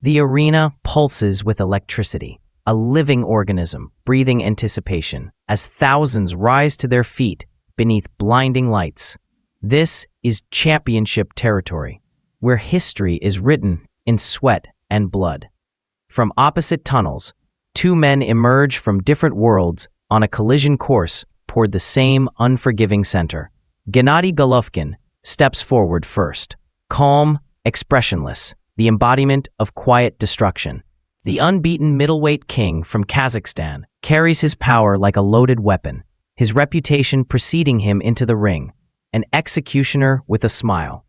The arena pulses with electricity, a living organism breathing anticipation as thousands rise to their feet beneath blinding lights. This is championship territory, where history is written in sweat and blood. From opposite tunnels, two men emerge from different worlds on a collision course toward the same unforgiving center. Gennady Golovkin steps forward first, calm, expressionless, the embodiment of quiet destruction. The unbeaten middleweight king from Kazakhstan carries his power like a loaded weapon, his reputation preceding him into the ring, an executioner with a smile.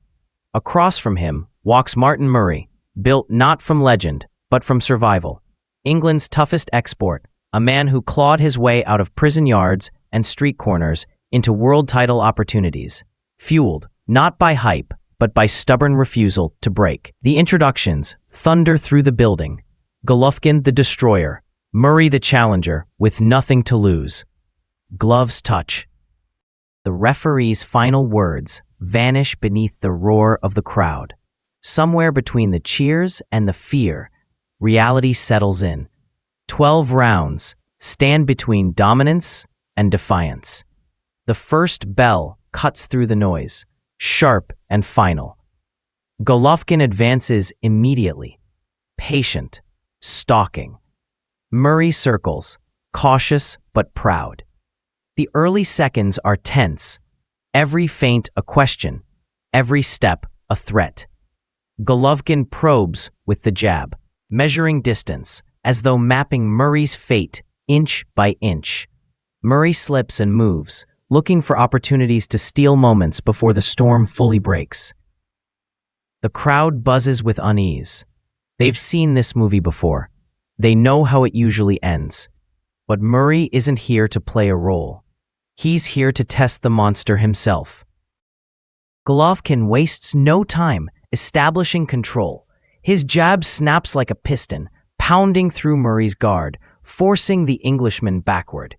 Across from him walks Martin Murray, built not from legend, but from survival. England's toughest export, a man who clawed his way out of prison yards and street corners into world title opportunities, fueled not by hype, but by stubborn refusal to break. The introductions thunder through the building. Golovkin the destroyer, Murray the challenger with nothing to lose. Gloves touch. The referee's final words vanish beneath the roar of the crowd. Somewhere between the cheers and the fear, reality settles in. 12 rounds stand between dominance and defiance. The first bell cuts through the noise, sharp and final. Golovkin advances immediately, patient, stalking. Murray circles, cautious but proud. The early seconds are tense, every feint a question, every step a threat. Golovkin probes with the jab, measuring distance, as though mapping Murray's fate inch by inch. Murray slips and moves, looking for opportunities to steal moments before the storm fully breaks. The crowd buzzes with unease. They've seen this movie before. They know how it usually ends. But Murray isn't here to play a role. He's here to test the monster himself. Golovkin wastes no time establishing control. His jab snaps like a piston, pounding through Murray's guard, forcing the Englishman backward.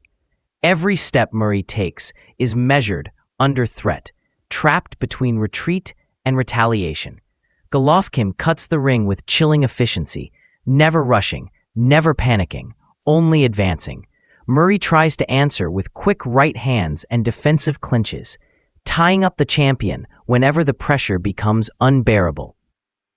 Every step Murray takes is measured under threat, trapped between retreat and retaliation. Golovkin cuts the ring with chilling efficiency, never rushing, never panicking, only advancing. Murray tries to answer with quick right hands and defensive clinches, tying up the champion whenever the pressure becomes unbearable.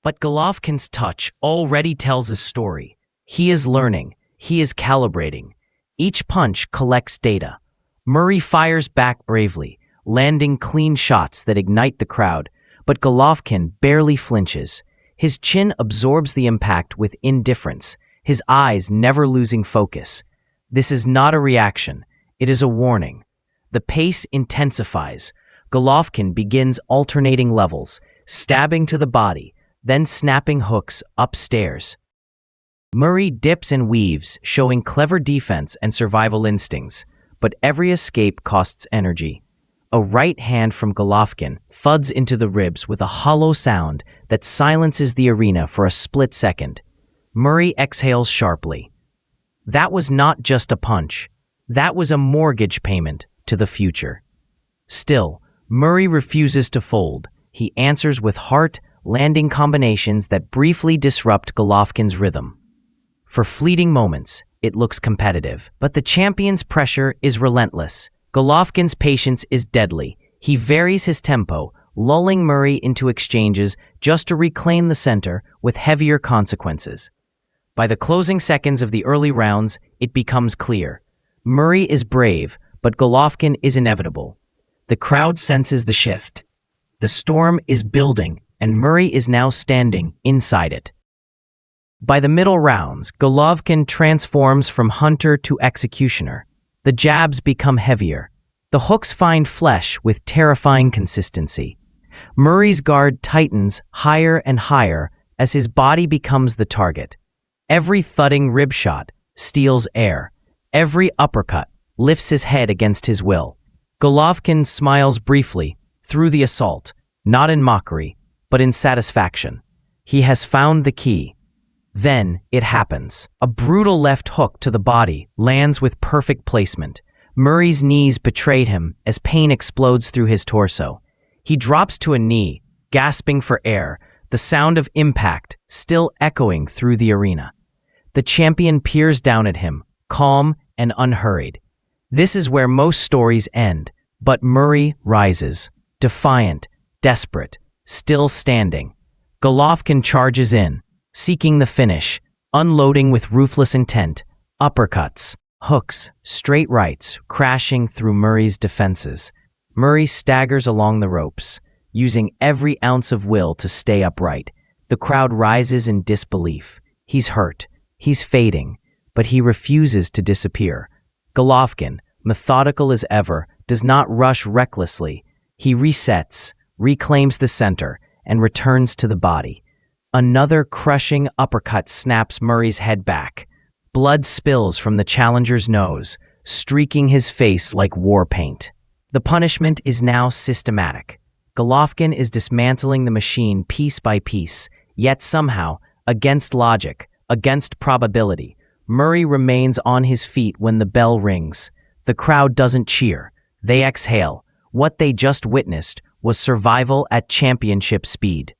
But Golovkin's touch already tells a story. He is learning, he is calibrating. Each punch collects data. Murray fires back bravely, landing clean shots that ignite the crowd, but Golovkin barely flinches. His chin absorbs the impact with indifference, his eyes never losing focus. This is not a reaction, it is a warning. The pace intensifies. Golovkin begins alternating levels, stabbing to the body, then snapping hooks upstairs. Murray dips and weaves, showing clever defense and survival instincts, but every escape costs energy. A right hand from Golovkin thuds into the ribs with a hollow sound that silences the arena for a split second. Murray exhales sharply. That was not just a punch. That was a mortgage payment to the future. Still, Murray refuses to fold. He answers with heart, landing combinations that briefly disrupt Golovkin's rhythm. For fleeting moments, it looks competitive, but the champion's pressure is relentless. Golovkin's patience is deadly. He varies his tempo, lulling Murray into exchanges just to reclaim the center with heavier consequences. By the closing seconds of the early rounds, it becomes clear. Murray is brave, but Golovkin is inevitable. The crowd senses the shift. The storm is building, and Murray is now standing inside it. By the middle rounds, Golovkin transforms from hunter to executioner. The jabs become heavier. The hooks find flesh with terrifying consistency. Murray's guard tightens higher and higher as his body becomes the target. Every thudding rib shot steals air. Every uppercut lifts his head against his will. Golovkin smiles briefly through the assault, not in mockery, but in satisfaction. He has found the key. Then it happens. A brutal left hook to the body lands with perfect placement. Murray's knees betrayed him as pain explodes through his torso. He drops to a knee, gasping for air, the sound of impact still echoing through the arena. The champion peers down at him, calm and unhurried. This is where most stories end, but Murray rises, defiant, desperate, still standing. Golovkin charges in, seeking the finish, unloading with ruthless intent, uppercuts, hooks, straight rights crashing through Murray's defenses. Murray staggers along the ropes, using every ounce of will to stay upright. The crowd rises in disbelief. He's hurt. He's fading, but he refuses to disappear. Golovkin, methodical as ever, does not rush recklessly. He resets, reclaims the center, and returns to the body. Another crushing uppercut snaps Murray's head back. Blood spills from the challenger's nose, streaking his face like war paint. The punishment is now systematic. Golovkin is dismantling the machine piece by piece, yet somehow, against logic, against probability, Murray remains on his feet when the bell rings. The crowd doesn't cheer. They exhale. What they just witnessed was survival at championship speed.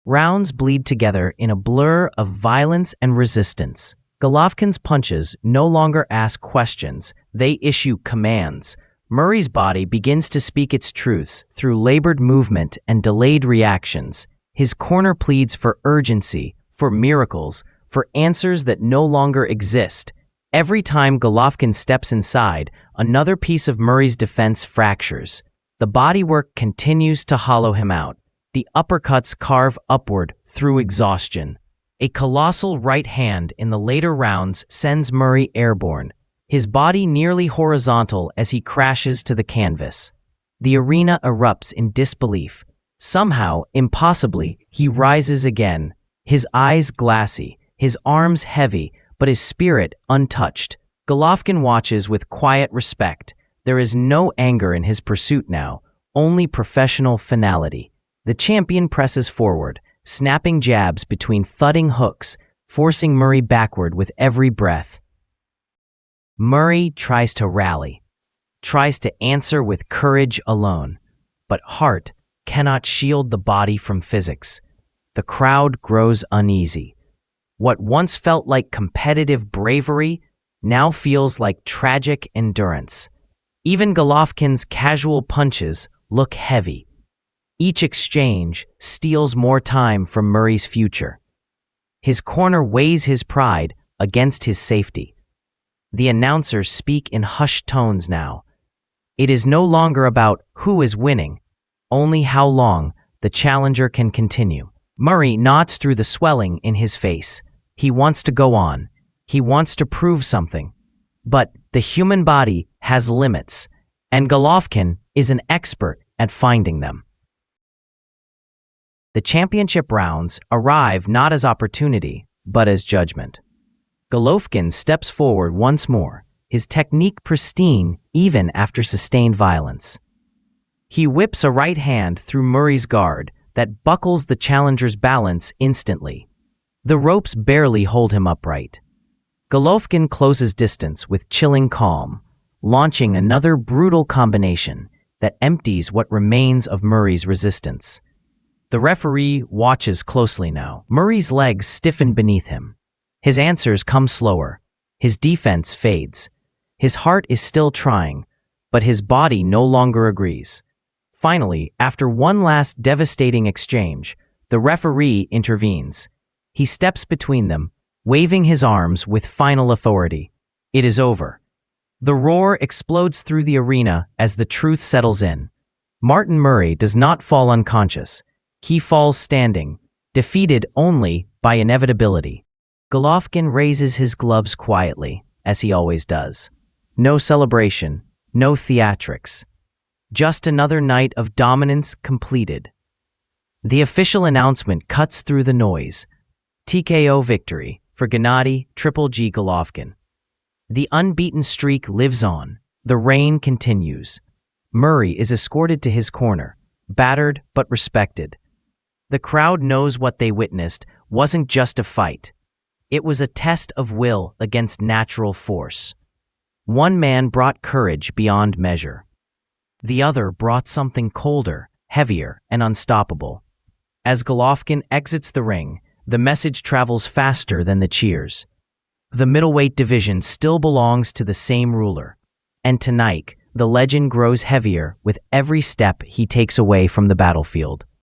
Rounds bleed together in a blur of violence and resistance. Golovkin's punches no longer ask questions, they issue commands. Murray's body begins to speak its truths through labored movement and delayed reactions. His corner pleads for urgency, for miracles, for answers that no longer exist. Every time Golovkin steps inside, another piece of Murray's defense fractures. The bodywork continues to hollow him out. The uppercuts carve upward through exhaustion. A colossal right hand in the later rounds sends Murray airborne, his body nearly horizontal as he crashes to the canvas. The arena erupts in disbelief. Somehow, impossibly, he rises again, his eyes glassy, his arms heavy, but his spirit untouched. Golovkin watches with quiet respect. There is no anger in his pursuit now, only professional finality. The champion presses forward, snapping jabs between thudding hooks, forcing Murray backward with every breath. Murray tries to rally, tries to answer with courage alone, but heart cannot shield the body from physics. The crowd grows uneasy. What once felt like competitive bravery now feels like tragic endurance. Even Golovkin's casual punches look heavy. Each exchange steals more time from Murray's future. His corner weighs his pride against his safety. The announcers speak in hushed tones now. It is no longer about who is winning, only how long the challenger can continue. Murray nods through the swelling in his face. He wants to go on. He wants to prove something. But the human body has limits, and Golovkin is an expert at finding them. The championship rounds arrive not as opportunity, but as judgment. Golovkin steps forward once more, his technique pristine even after sustained violence. He whips a right hand through Murray's guard that buckles the challenger's balance instantly. The ropes barely hold him upright. Golovkin closes distance with chilling calm, launching another brutal combination that empties what remains of Murray's resistance. The referee watches closely now. Murray's legs stiffen beneath him. His answers come slower. His defense fades. His heart is still trying, but his body no longer agrees. Finally, after one last devastating exchange, the referee intervenes. He steps between them, waving his arms with final authority. It is over. The roar explodes through the arena as the truth settles in. Martin Murray does not fall unconscious. He falls standing, defeated only by inevitability. Golovkin raises his gloves quietly, as he always does. No celebration, no theatrics. Just another night of dominance completed. The official announcement cuts through the noise. TKO victory for Gennady TripleG Golovkin. The unbeaten streak lives on. The reign continues. Murray is escorted to his corner, battered but respected. The crowd knows what they witnessed wasn't just a fight. It was a test of will against natural force. One man brought courage beyond measure. The other brought something colder, heavier, and unstoppable. As Golovkin exits the ring, the message travels faster than the cheers. The middleweight division still belongs to the same ruler. And tonight, the legend grows heavier with every step he takes away from the battlefield.